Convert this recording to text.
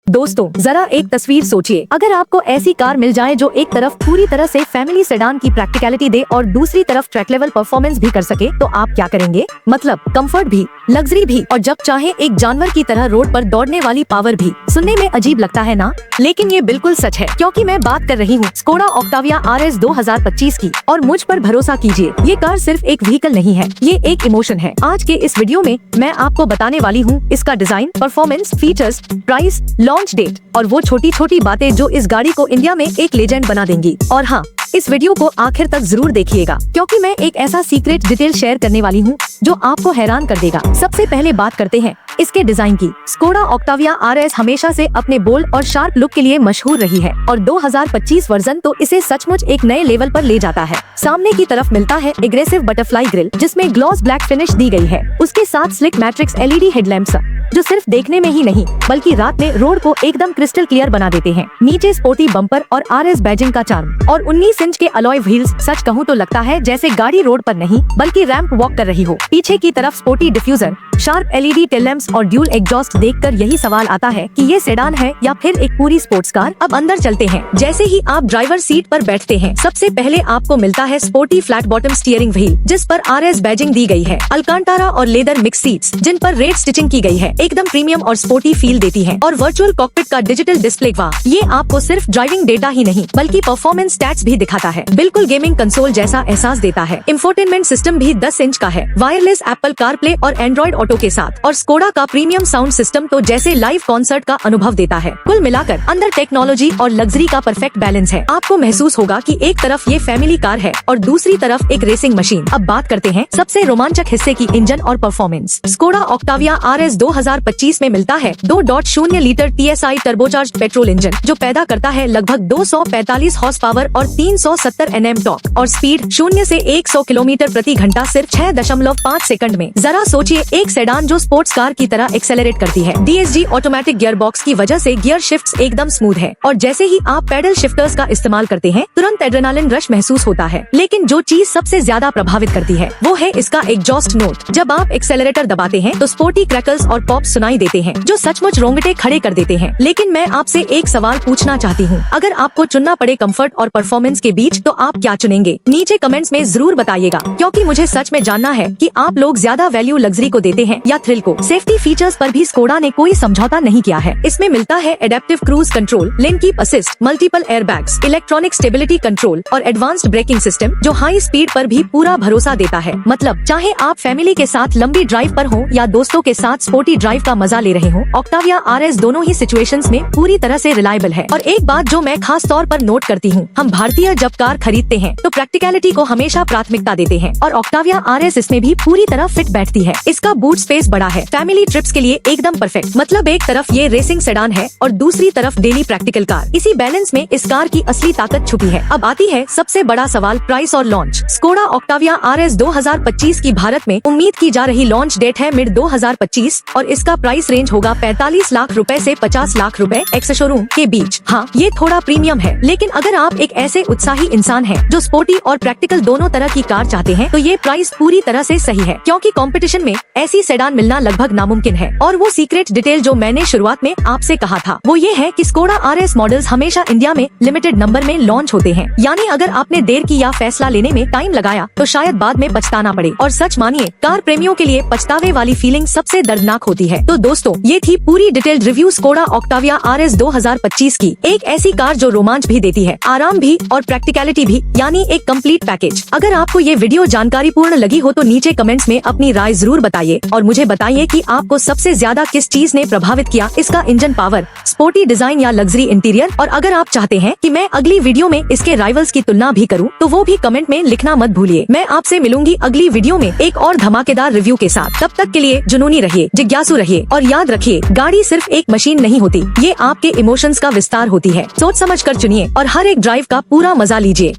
दोस्तों जरा एक तस्वीर सोचिए, अगर आपको ऐसी कार मिल जाए जो एक तरफ पूरी तरह से फैमिली सेडान की प्रैक्टिकलिटी दे और दूसरी तरफ ट्रैक लेवल परफॉर्मेंस भी कर सके, तो आप क्या करेंगे? मतलब कंफर्ट भी, लग्जरी भी और जब चाहे एक जानवर की तरह रोड पर दौड़ने वाली पावर भी। सुनने में अजीब लगता है ना, लेकिन ये बिल्कुल सच है, क्योंकि मैं बात कर रही हूँ स्कोडा ऑक्टाविया RS 2025 की। और मुझ पर भरोसा कीजिए, ये कार सिर्फ एक व्हीकल नहीं है, ये एक इमोशन है। आज के इस वीडियो में मैं आपको बताने वाली हूँ इसका design, performance, features, price, launch date और वो छोटी छोटी बातें जो इस गाड़ी को इंडिया में एक लेजेंड बना देंगी। और हाँ, इस वीडियो को आखिर तक जरूर देखिएगा, क्योंकि मैं एक ऐसा सीक्रेट डिटेल शेयर करने वाली हूँ जो आपको हैरान कर देगा। सबसे पहले बात करते हैं इसके डिजाइन की। स्कोडा ऑक्टाविया RS हमेशा से अपने बोल्ड और शार्प लुक के लिए मशहूर रही है और 2025 वर्जन तो इसे सचमुच एक नए लेवल पर ले जाता है। सामने की तरफ मिलता है एग्रेसिव बटरफ्लाई ग्रिल जिसमें ग्लॉस ब्लैक फिनिश दी गई है। उसके साथ स्लिक मैट्रिक्स LED हेडलैम्प्स जो सिर्फ देखने में ही नहीं बल्कि रात में रोड को एकदम क्रिस्टल क्लियर बना देते हैं। नीचे स्पोर्टी बम्पर और RS बैजिंग का चार्म और 19 इंच के अलॉय व्हील्स। सच कहूँ तो लगता है जैसे गाड़ी रोड पर नहीं बल्कि रैंप वॉक कर रही हो। पीछे की तरफ sporty diffuser, sharp LED tail lamps और ड्यूल एग्जॉस्ट देखकर यही सवाल आता है कि ये सेडान है या फिर एक पूरी स्पोर्ट्स कार। अब अंदर चलते हैं। जैसे ही आप ड्राइवर सीट पर बैठते हैं, सबसे पहले आपको मिलता है sporty flat bottom steering wheel जिस पर RS बैजिंग दी गई है। अल्कांटारा और लेदर मिक्स सीट्स जिन पर रेड स्टिचिंग की गई है एकदम प्रीमियम और स्पोर्टी फील देती है। और वर्चुअल कॉकपिट का डिजिटल डिस्प्ले, वाह, ये आपको सिर्फ ड्राइविंग डेटा ही नहीं बल्कि परफॉर्मेंस स्टैट्स भी दिखाता है। बिल्कुल गेमिंग कंसोल जैसा एहसास देता है। इंफोटेनमेंट सिस्टम भी 10 इंच का है, वायरलेस एप्पल कारप्ले और एंड्रॉइड ऑटो के साथ। और स्कोडा का प्रीमियम साउंड सिस्टम तो जैसे लाइव कॉन्सर्ट का अनुभव देता है। कुल मिलाकर अंदर टेक्नोलॉजी और लग्जरी का परफेक्ट बैलेंस है। आपको महसूस होगा कि एक तरफ ये फैमिली कार है और दूसरी तरफ एक रेसिंग मशीन। अब बात करते हैं सबसे रोमांचक हिस्से की, इंजन और परफॉर्मेंस। स्कोडा ऑक्टाविया RS 2025 में मिलता है 2.0 litre TSI turbocharged petrol engine जो पैदा करता है लगभग 245 हॉर्स पावर और 370 Nm टॉर्क और स्पीड 0 से 100 किलोमीटर प्रति घंटा सिर्फ 6.5 सेकंड में। जरा सोचिए, एक सेडान जो स्पोर्ट्स कार की तरह एक्सेलरेट करती है। DSG ऑटोमेटिक गियर बॉक्स की वजह से गियर शिफ्ट्स एकदम स्मूथ है और जैसे ही आप पैडल शिफ्टर्स का इस्तेमाल करते हैं तुरंत एड्रेनालिन रश महसूस होता है। लेकिन जो चीज सबसे ज्यादा प्रभावित करती है वो है इसका एग्जॉस्ट नोट। जब आप एक्सेलरेटर दबाते हैं तो स्पोर्टी क्रैकल्स और पॉप सुनाई देते हैं जो सचमुच रोंगटे खड़े कर देते हैं। लेकिन मैं आपसे एक सवाल पूछना चाहती हूँ, अगर आपको चुनना पड़े कंफर्ट और परफॉर्मेंस के बीच तो आप क्या चुनेंगे? नीचे कमेंट्स में जरूर बताइएगा, क्योंकि मुझे सच में जानना है कि आप लोग ज्यादा वैल्यू लग्जरी को देते हैं या थ्रिल को। सेफ्टी फीचर्स पर भी स्कोडा ने कोई समझौता नहीं किया है। इसमें मिलता है adaptive cruise control, lane keep assist, multiple airbags, electronic stability control और एडवांस्ड ब्रेकिंग सिस्टम जो हाई स्पीड पर भी पूरा भरोसा देता है। मतलब चाहे आप फैमिली के साथ लंबी ड्राइव पर हो या दोस्तों के साथ स्पोर्टी ड्राइव का मजा ले रहे हो, ऑक्टाविया RS दोनों ही सिचुएशंस में पूरी तरह से रिलायबल है। और एक बात जो मैं खास तौर पर नोट करती हूँ, हम भारतीय जब कार खरीदते हैं तो प्रैक्टिकलिटी को हमेशा प्राथमिकता देते हैं और ऑक्टाविया RS इसमें भी पूरी तरह फिट बैठती है। इसका बूट स्पेस बड़ा है, फैमिली ट्रिप्स के लिए एकदम परफेक्ट। मतलब एक तरफ ये रेसिंग सेडान है और दूसरी तरफ डेली प्रैक्टिकल कार। इसी बैलेंस में इस कार की असली ताकत छुपी है। अब आती है सबसे बड़ा सवाल, प्राइस और लॉन्च। स्कोडा ऑक्टाविया RS 2025 की भारत में उम्मीद की जा रही लॉन्च डेट है मिड 2025 और इसका प्राइस रेंज होगा 45 लाख रुपए से 50 लाख रुपए एक्स शोरूम के बीच। हाँ, ये थोड़ा प्रीमियम है, लेकिन अगर आप एक ऐसे उत्साही इंसान हैं जो स्पोर्टी और प्रैक्टिकल दोनों तरह की कार चाहते हैं तो ये प्राइस पूरी तरह से सही है, क्योंकि कंपटीशन में ऐसी सेडान मिलना लगभग नामुमकिन है। और वो सीक्रेट डिटेल जो मैंने शुरुआत में आपसे कहा था वो ये है कि स्कोडा RS मॉडल्स हमेशा इंडिया में लिमिटेड नंबर में लॉन्च होते हैं। यानी अगर आपने देर की या फैसला लेने में टाइम लगाया तो शायद बाद में पछताना पड़े। और सच मानिए, कार प्रेमियों के लिए पछतावे वाली फीलिंग सबसे दर्दनाक होती है। तो दोस्तों, ये थी पूरी detailed review Skoda Octavia RS 2025 की। एक ऐसी कार जो रोमांच भी देती है, आराम भी और प्रैक्टिकलिटी भी, यानी एक कंप्लीट पैकेज। अगर आपको ये वीडियो जानकारीपूर्ण लगी हो तो नीचे कमेंट्स में अपनी राय जरूर बताइए और मुझे बताइए कि आपको सबसे ज्यादा किस चीज ने प्रभावित किया, इसका इंजन पावर, स्पोर्टी डिजाइन या लग्जरी इंटीरियर। और अगर आप चाहते हैं कि मैं अगली वीडियो में इसके राइवल्स की तुलना भी करूं तो वो भी कमेंट में लिखना मत भूलिए। मैं आपसे मिलूंगी अगली वीडियो में एक और धमाकेदार रिव्यू के साथ। तब तक के लिए जुनूनी रहिए, जिज्ञासु रहिए और याद रखिए, गाड़ी सिर्फ एक मशीन नहीं होती, ये आपके इमोशंस का विस्तार होती है। सोच समझ कर चुनिए और हर एक ड्राइव का पूरा मजा लीजिए।